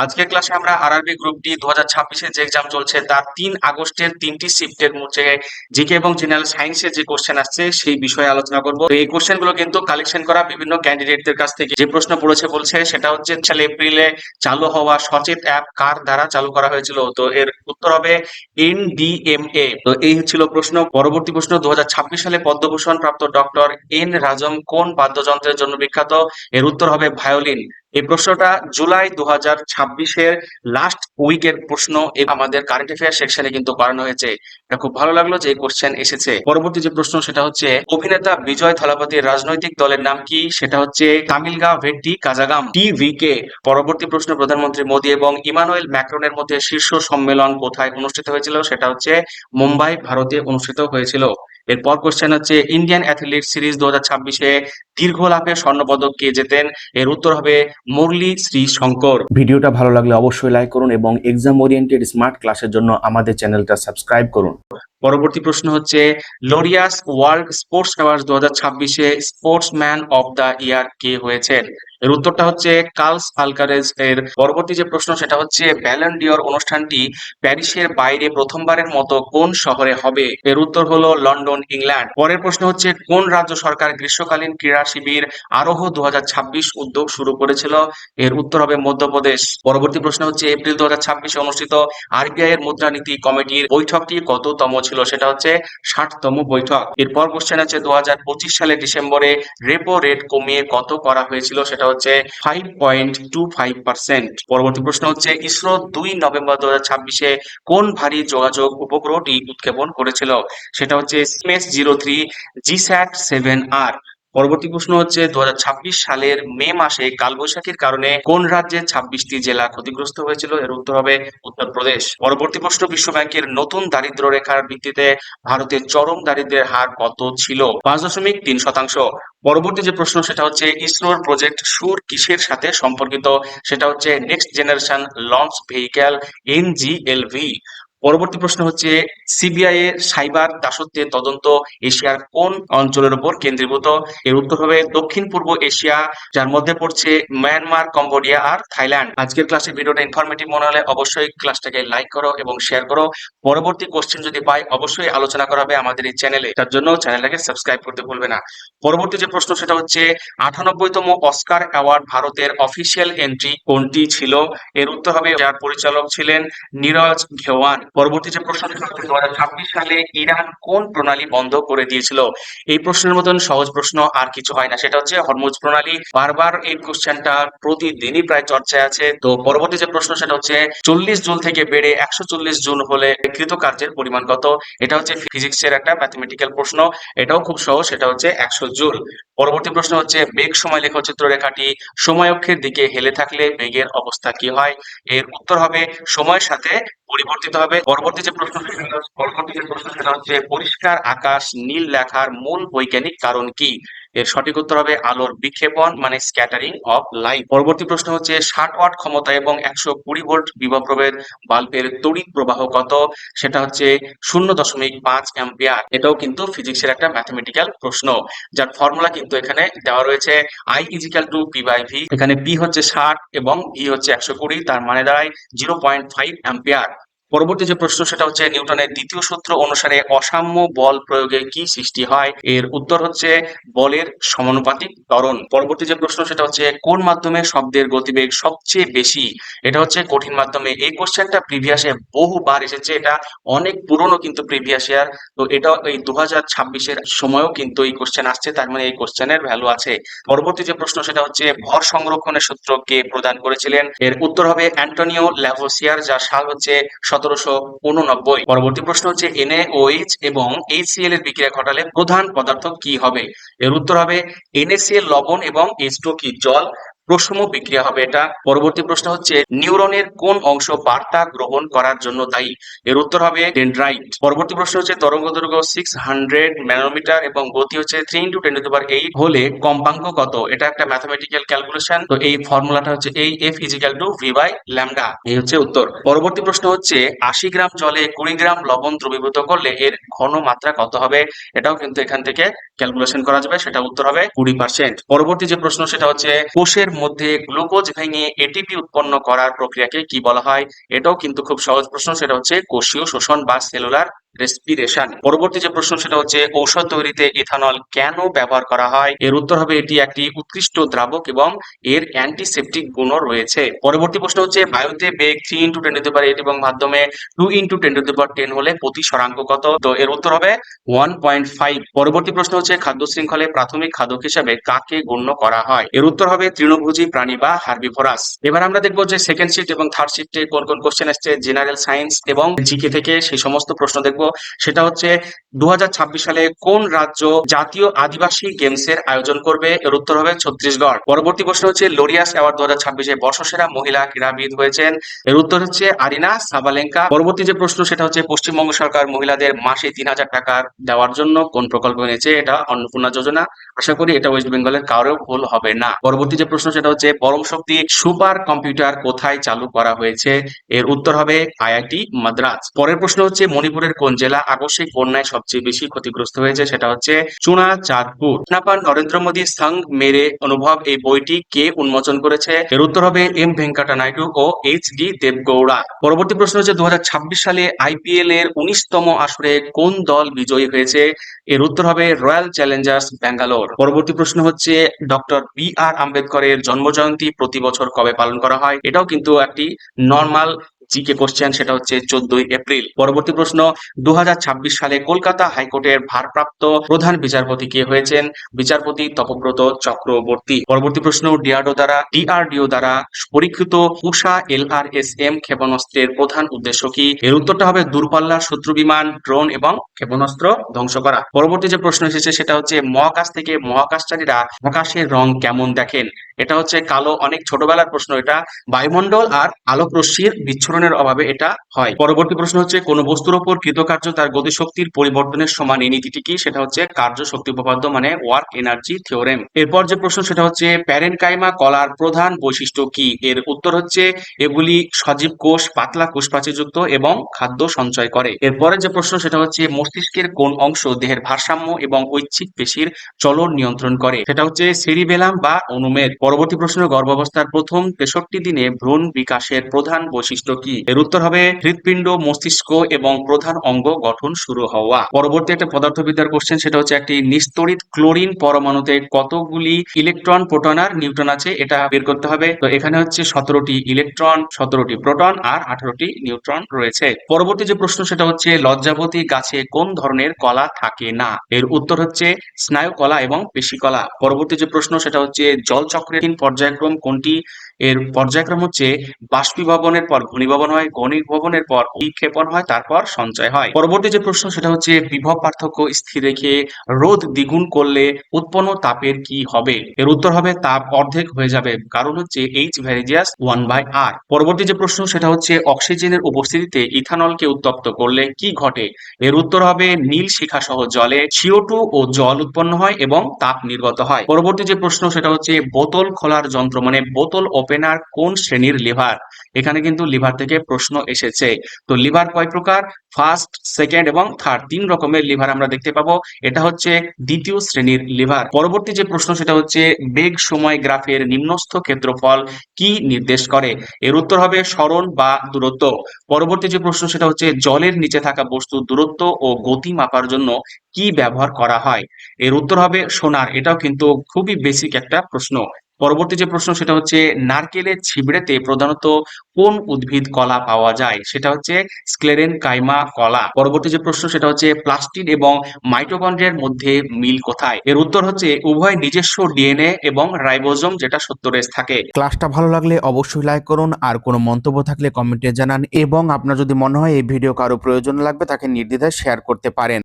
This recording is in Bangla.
আজকের ক্লাসে আমরা আরআরবি গ্রুপ ডি 2026 যে এক্সাম চলছে তার 3 আগস্টের 3টি শিফটের মধ্যে জিকে এবং জেনারেল সায়েন্সের যে কোশ্চেন আসছে সেই বিষয়ে আলোচনা করব। তো এই কোশ্চেন গুলো কিন্তু কালেকশন করা বিভিন্ন ক্যান্ডিডেটদের কাছ থেকে। যে প্রশ্ন পড়েছে বলছে সেটা হচ্ছে সালে এপ্রিলে চালু হওয়া সচেত অ্যাপ কার দ্বারা চালু করা হয়েছিল? তো এর উত্তর হবে এনডিএমএ। তো এই ছিল প্রশ্ন। পরবর্তী প্রশ্ন, 2026 সালে পদ্মভূষণ প্রাপ্ত ডক্টর এন রাজম কোন বাদ্যযন্ত্রের জন্য বিখ্যাত? এর উত্তর হবে ভায়োলিন। এই প্রশ্নটা জুলাই 2026-এর লাস্ট উইকের প্রশ্ন আমাদের কারেন্ট অ্যাফেয়ার সেকশনে কিন্তু করানো হয়েছে। এটা খুব ভালো লাগলো যে এই কোশ্চেন এসেছে। পরবর্তী যে প্রশ্ন সেটা হচ্ছে অভিনেতা বিজয় থালাপতির রাজনৈতিক দলের নাম কি? সেটা হচ্ছে তামিলগা ভেট্টি কাজাগাম টিভিকে। পরবর্তী প্রশ্ন, প্রধানমন্ত্রী মোদী এবং ইমানুয়েল ম্যাক্রনের মধ্যে শীর্ষ সম্মেলন কোথায় অনুষ্ঠিত হয়েছিল? সেটা হচ্ছে মুম্বাই, ভারতে অনুষ্ঠিত হয়েছিল। এরপর কোশ্চেন হচ্ছে ইন্ডিয়ান অ্যাথলেটিক সিরিজ 2026-এ দীর্ঘ লাফে স্বর্ণপদক কে জেতেন? এর উত্তর হবে মুরলী শ্রী শঙ্কর। ভিডিওটা ভালো লাগলে অবশ্যই লাইক করুন এবং এক্সাম ওরিয়েন্টেড স্মার্ট ক্লাসের জন্য আমাদের চ্যানেলটা সাবস্ক্রাইব করুন। পরবর্তী প্রশ্ন হচ্ছে লোরিয়াস ওয়ার্ল্ড স্পোর্টস অ্যাওয়ার্ডস 2026-এ স্পোর্টসম্যান অফ দ্য ইয়ার কে হয়েছেন? এর উত্তরটা হচ্ছে কার্লস আলকারেজ। এর পরবর্তী যে প্রশ্ন সেটা হচ্ছে ব্যালন ডিওর অনুষ্ঠানটি প্যারিসের বাইরে প্রথমবারের মতো কোন শহরে হবে? এর উত্তর হলো লন্ডন, ইংল্যান্ড। পরের প্রশ্ন হচ্ছে কোন রাজ্য সরকার গ্রীষ্মকালীন ক্রীড়া শিবির আরোহ 2026 উদ্যোগ শুরু করেছিল? এর উত্তর হবে মধ্যপ্রদেশ। পরবর্তী প্রশ্ন হচ্ছে এপ্রিল 2026-এ অনুষ্ঠিত আরবিআই এর মুদ্রানীতি কমিটির বৈঠকটি কততম ছিল? সেটা হচ্ছে 60তম বৈঠক। এরপর কোশ্চেন আছে 2025 সালের ডিসেম্বরে রেপো রেট কমিয়ে কত করা হয়েছিল? সেটা হচ্ছে 5.25%। পরবর্তী প্রশ্ন হচ্ছে ইসরো 2 নভেম্বর 2026-এ কোন ভারী যোগাযোগ উপগ্রহটি উৎক্ষেপণ করেছিল? সেটা হচ্ছে MS-03 GSAT-7R। পরবর্তী প্রশ্ন হচ্ছে 2026 সালের মে মাসে কালবৈশাখীর কারণে কোন রাজ্যের 26টি জেলা ক্ষতিগ্রস্ত হয়েছিল? এর উত্তর হবে উত্তরপ্রদেশ। পরবর্তী প্রশ্ন, বিশ্বব্যাংকের নতুন দারিদ্র্য রেখার ভিত্তিতে ভারতের চরম দারিদ্র্যের হার কত ছিল? 5.3%। পরবর্তী যে প্রশ্ন সেটা হচ্ছে ইসরোর প্রজেক্ট সুর কিসের সাথে সম্পর্কিত? সেটা হচ্ছে next generation launch vehicle NGLV। পরবর্তী প্রশ্ন হচ্ছে সিবিআই এর সাইবার দাসত্বের তদন্ত এশিয়ার কোন অঞ্চলের উপর কেন্দ্রীভূত? এর উত্তর হবে দক্ষিণ পূর্ব এশিয়া, যার মধ্যে পড়ছে মায়ানমার, কম্বোডিয়া আর থাইল্যান্ড। আজকের ক্লাসের ভিডিওটা ইনফরমেটিভ মনে হলে অবশ্যই ক্লাসটাকে লাইক করো এবং শেয়ার করো। পরবর্তী কোশ্চেন যদি পাই অবশ্যই আলোচনা করা হবে আমাদের এই চ্যানেলে, তার জন্য চ্যানেলটাকে সাবস্ক্রাইব করতে ভুলবে না। পরবর্তী যে প্রশ্ন সেটা হচ্ছে 98তম অস্কার অ্যাওয়ার্ড ভারতের অফিসিয়াল এন্ট্রি কোনটি ছিল? এর উত্তর হবে যার পরিচালক ছিলেন নীরজ ঘেওয়ান। পরবর্তী যে প্রশ্ন সেটা হচ্ছে 2026 সালে ইরান কোন প্রণালী বন্ধ করে দিয়েছিল? এই প্রশ্নের মতন সহজ প্রশ্ন আর কিছু হয় না, সেটা হচ্ছে হরমুজ প্রণালী। বারবার এই কোশ্চেনটা প্রতিদিনই প্রায় চর্চায় আছে। তো পরবর্তী যে প্রশ্ন সেটা হচ্ছে 40 জুল থেকে বেড়ে 140 জুল হলে কৃতকার্যের পরিমাণ কত? এটা হচ্ছে ফিজিক্সের একটা ম্যাথমেটিক্যাল প্রশ্ন, এটাও খুব সহজ, সেটা হচ্ছে 100 জুল। পরবর্তী প্রশ্ন হচ্ছে বেগ সময় লেখচিত্র রেখাটি সময় অক্ষের দিকে হেলে থাকলে বেগের অবস্থা কি হয়? এর উত্তর হবে সময়ের সাথে পরিবর্তিত হবে। পরবর্তী যে প্রশ্ন সেটা হচ্ছে পরিষ্কার আকাশ নীল লেখার মূল বৈজ্ঞানিক কারণ কি? এর সঠিক উত্তর হবে আলোর বিক্ষেপণ, মানে স্ক্যাটারিং অফ লাইট। পরবর্তী প্রশ্ন হচ্ছে 60 ওয়াট ক্ষমতা এবং 120 ভোল্ট বিভব প্রভেদ বাল্বের তড়িৎ প্রবাহ কত? সেটা হচ্ছে 0.5 অ্যাম্পিয়ার। এটাও কিন্তু ফিজিক্সের একটা ম্যাথমেটিক্যাল প্রশ্ন, যার ফর্মুলা কিন্তু এখানে দেওয়া রয়েছে I = P/V। এখানে P হচ্ছে 60 এবং V হচ্ছে 120, তার মানে দাঁড়ায় 0.5 অ্যাম্পিয়ার। পরবর্তী যে প্রশ্ন সেটা হচ্ছে নিউটনের দ্বিতীয় সূত্র অনুসারে অসাম্য বল প্রয়োগে কি সৃষ্টি হয়? এর উত্তর হচ্ছে বলের সমানুপাতিক ত্বরণ। পরবর্তী যে প্রশ্ন সেটা হচ্ছে কোন মাধ্যমে শব্দের গতিবেগ সবচেয়ে বেশি? এটা হচ্ছে কঠিন মাধ্যমে। এই কোশ্চেনটা প্রিভিয়াসে বহুবার এসেছে, এটা অনেক পুরনো কিন্তু প্রিভিয়াস ইয়ার। তো এটাও এই 2026-এর সময়ও কিন্তু এই কোশ্চেন আসছে, তার মানে এই কোশ্চেনের ভ্যালু আছে। পরবর্তী যে প্রশ্ন সেটা হচ্ছে ভর সংরক্ষণের সূত্র কে প্রদান করেছিলেন? এর উত্তর হবে অ্যান্টোনিও ল্যাভোসিয়ার, যার সাল হচ্ছে 1789। পরবর্তী প্রশ্ন হচ্ছে NaOH এবং HCl এর বিক্রিয়া ঘটালে প্রধান পদার্থ কি হবে? এর উত্তর হবে NaCl লবণ এবং H2O কি জল, প্রশম বিক্রিয়া হবে এটা। পরবর্তী প্রশ্ন হচ্ছে নিউরনের কোন অংশ বার্তা গ্রহণ করার জন্য দায়ী? এর উত্তর হবে ডেনড্রাইট। পরবর্তী প্রশ্ন হচ্ছে তরঙ্গ দৈর্ঘ্য 600 ন্যানোমিটার এবং গতি হচ্ছে 3 × 10⁸ হলে কম্পাঙ্ক কত? এটা একটা ম্যাথমেটিক্যাল ক্যালকুলেশন। তো এই ফর্মুলাটা হচ্ছে এই F=V/λ। এই হচ্ছে উত্তর। পরবর্তী প্রশ্ন হচ্ছে 80 গ্রাম জলে 20 গ্রাম লবণ দ্রবীভূত করলে এর ঘন মাত্রা কত হবে? এটাও কিন্তু এখান থেকে ক্যালকুলেশন করা যাবে, সেটা উত্তর হবে 20%। পরবর্তী যে প্রশ্ন সেটা হচ্ছে কোষের মধ্যে গ্লুকোজ ভেঙে এটিপি উৎপন্ন করার প্রক্রিয়াকে কি বলা হয়? এটাও কিন্তু খুব সহজ প্রশ্ন, সেটা হচ্ছে কোষীয় শোষণ বা সেলুলার রেসপিরেশন। পরবর্তী যে প্রশ্ন সেটা হচ্ছে ঔষধ তৈরিতে ইথানল কেন ব্যবহার করা হয়? এর উত্তর হবে এটি একটি উৎকৃষ্ট দ্রাবক এবং এর অ্যান্টিসেপটিক গুণও রয়েছে। পরবর্তী প্রশ্ন হচ্ছে বায়ুতে বেগ 3 × 10⁸ এবং মাধ্যমে 2 × 10⁻10 হলে প্রতি স্বরাঙ্ক কত? তো এর উত্তর হবে 1.5। পরবর্তী প্রশ্ন হচ্ছে খাদ্য শৃঙ্খলে প্রাথমিক খাদক হিসেবে কাকে গণ্য করা হয়? এর উত্তর হবে তৃণভোজী প্রাণী বা হার্বিভোরাস। এবার আমরা দেখবো যে সেকেন্ড শিফট এবং থার্ড শিফটে কোন কোন কোশ্চেন আসছে জেনারেল সায়েন্স এবং জিকে থেকে, সেই সমস্ত প্রশ্ন দেখবো। সেটা হচ্ছে 2026 সালে কোন রাজ্য জাতীয় আদিবাসী গেমসের আয়োজন করবে? এর উত্তর হবে ছত্তিশগড়। পরবর্তী প্রশ্ন হচ্ছে লোরিয়াস অ্যাওয়ার্ড 2026-এ বর্ষসেরা মহিলা ক্রীড়াবিদ হয়েছেন? এর উত্তর হচ্ছে আরিনা সাবালেঙ্কা। পরবর্তী যে প্রশ্ন সেটা হচ্ছে পশ্চিমবঙ্গ সরকার মহিলাদের মাসে 3000 টাকা দেওয়ার জন্য কোন প্রকল্প এনেছে? এটা অন্নপূর্ণা যোজনা। আশা করি এটা ওয়েস্ট বেঙ্গলের কারোর ভুল হবে না। পরবর্তী যে প্রশ্ন সেটা হচ্ছে পরম শক্তি সুপার কম্পিউটার কোথায় চালু করা হয়েছে? এর উত্তর হবে আইআইটি মাদ্রাজ। পরের প্রশ্ন হচ্ছে মণিপুরের কোন জেলা আকস্মিক বন্যায় সবচেয়ে বেশি ক্ষতিগ্রস্ত হয়েছে? সেটা হচ্ছে চুনাচাঁদপুর। আপনার নরেন্দ্র মোদী সঙ্গ মেরে অনুভব এই বইটি কে উন্মোচন করেছে? এর উত্তর হবে এম ভেঙ্কাটা নাইডু ও এইচ.ডি. দেবগৌড়া। পরবর্তী প্রশ্ন হচ্ছে 2026 সালে আইপিএল এর 19তম আসরে কোন দল বিজয়ী হয়েছে? এর উত্তর হবে রয়্যাল চ্যালেঞ্জার্স ব্যাঙ্গালোর। পরবর্তী প্রশ্ন হচ্ছে ডক্টর বি.আর. আম্বেদকরের জন্মজয়ন্তী প্রতি বছর কবে পালন করা হয়? এটাও কিন্তু একটি নর্মাল জিকে কোশ্চেন, সেটা হচ্ছে 14ই এপ্রিল। পরবর্তী প্রশ্ন 2026 সালে কলকাতা হাইকোর্টের ভারপ্রাপ্ত প্রধান বিচারপতি কে হয়েছেন? বিচারপতি তপব্রত চক্রবর্তী। পরবর্তী প্রশ্ন ডিআরডিও দ্বারা পরীক্ষিত উষা LRSM ক্ষেপণাস্ত্রের প্রধান উদ্দেশ্য কি? এর উত্তরটা হবে দূরপাল্লার শত্রু বিমান, ড্রোন এবং ক্ষেপণাস্ত্র ধ্বংস করা। পরবর্তী যে প্রশ্ন এসেছে সেটা হচ্ছে মহাকাশ থেকে মহাকাশচারীরা আকাশের রং কেমন দেখেন? এটা হচ্ছে কালো। অনেক ছোটবেলার প্রশ্ন এটা। বায়ুমণ্ডল আর আলোক রশ্মির বিচ্ছুরণের অভাবে এটা হয়। পরবর্তী প্রশ্ন হচ্ছে কোন বস্তুর উপর কৃতকার্য তার গতিশক্তির পরিবর্তনের সমান এই নীতিটি কি? সেটা হচ্ছে কার্য শক্তি উপপাদ্য মানে ওয়ার্ক এনার্জি থিওরেম। এরপর যে প্রশ্ন সেটা হচ্ছে প্যারেনকাইমা কলার প্রধান বৈশিষ্ট্য কি? এর উত্তর হচ্ছে এগুলি সজীব কোষ, পাতলা কোষপ্রাচীরযুক্ত এবং খাদ্য সঞ্চয় করে। এরপরে যে প্রশ্ন সেটা হচ্ছে মস্তিষ্কের কোন অংশ দেহের ভারসাম্য এবং ঐচ্ছিক পেশির চলন নিয়ন্ত্রণ করে? সেটা হচ্ছে সেরিবেলাম বা অনুমেদ। পরবর্তী প্রশ্ন গর্ভাবস্থার প্রথম 63 দিনে ভ্রূণ বিকাশের প্রধান বৈশিষ্ট্য কি? এর উত্তর হবে হৃৎপিণ্ড, মস্তিষ্ক এবং প্রধান অঙ্গ গঠন শুরু হওয়া। পরবর্তী একটা পদার্থবিদ্যার কোশ্চেন, সেটা হচ্ছে একটি নিস্তড়িত ক্লোরিন পরমাণুতে কতগুলি ইলেকট্রন, প্রোটন আর নিউট্রন আছে? এটা বের করতে হবে। তো এখানে হচ্ছে 17টি ইলেকট্রন, 17টি প্রোটন আর 18টি নিউট্রন রয়েছে। পরবর্তী যে প্রশ্ন সেটা হচ্ছে লজ্জাবতী গাছে কোন ধরনের কলা থাকে না? এর উত্তর হচ্ছে স্নায়ু কলা এবং পেশি কলা। পরবর্তী যে প্রশ্ন সেটা হচ্ছে জলচক্রের পর্যায়ক্রম কোনটি? এর পর্যায়ক্রম হচ্ছে বাষ্পীভবনের পর ঘনীভবন হয়, ঘনীভবনের পর অভিক্ষেপণ হয়, তারপর সঞ্চয় হয়। পরবর্তী যে প্রশ্ন সেটা হচ্ছে বিভব পার্থক্য স্থির রেখে রোধ দ্বিগুণ করলে উৎপন্ন তাপের কি হবে? এর উত্তর হবে তাপ অর্ধেক হয়ে যাবে, কারণ হচ্ছে H ভ্যারিজিয়াস 1/r। পরবর্তী যে প্রশ্ন সেটা হচ্ছে অক্সিজেনের উপস্থিতিতে ইথানলকে উত্তপ্ত করলে কি ঘটে? এর উত্তর হবে নীল শিখা সহ জলে CO2 ও জল উৎপন্ন হয় এবং তাপ নির্গত হয়। পরবর্তী যে প্রশ্ন সেটা হচ্ছে বোতল খোলার যন্ত্র মানে বোতল ওপেনার কোন শ্রেণীর লিভার? এখানে কিন্তু লিভার থেকে প্রশ্ন এসেছে। তো লিভার কয় প্রকার? ফার্স্ট, সেকেন্ড এবং থার্ড, 3 রকমের লিভার আমরা দেখতে পাবো। এটা হচ্ছে দ্বিতীয় শ্রেণীর লিভার। পরবর্তী যে প্রশ্ন সেটা হচ্ছে বেগ সময় গ্রাফের নিম্নস্থ ক্ষেত্রফল কি নির্দেশ করে? এর উত্তর হবে সরণ বা দূরত্ব। পরবর্তী যে প্রশ্ন সেটা হচ্ছে জলের নিচে থাকা বস্তুর দূরত্ব ও গতি মাপার জন্য কি ব্যবহার করা হয়? এর উত্তর হবে সোনার। এটাও কিন্তু খুবই বেসিক একটা প্রশ্ন। পরবর্তী যে প্রশ্ন সেটা হচ্ছে নারকেলের ছিবড়েতে প্রধানত কোন উদ্ভিদ কলা পাওয়া যায়? সেটা হচ্ছে স্ক্লেরেনকাইমা কলা। পরবর্তী যে প্রশ্ন সেটা হচ্ছে প্লাস্টিড এবং মাইটোকন্ড্রিয়ার মধ্যে মিল কোথায়? এর উত্তর হচ্ছে উভয় নিজস্ব ডিএনএ এবং রাইবোজোম যেটা 70S থাকে। ক্লাসটা ভালো লাগলে অবশ্যই লাইক করুন, আর কোনো মন্তব্য থাকলে কমেন্টে জানান, এবং আপনার যদি মনে হয় এই ভিডিও কারো প্রয়োজন লাগবে তাকে নির্দ্বিধায় শেয়ার করতে পারেন।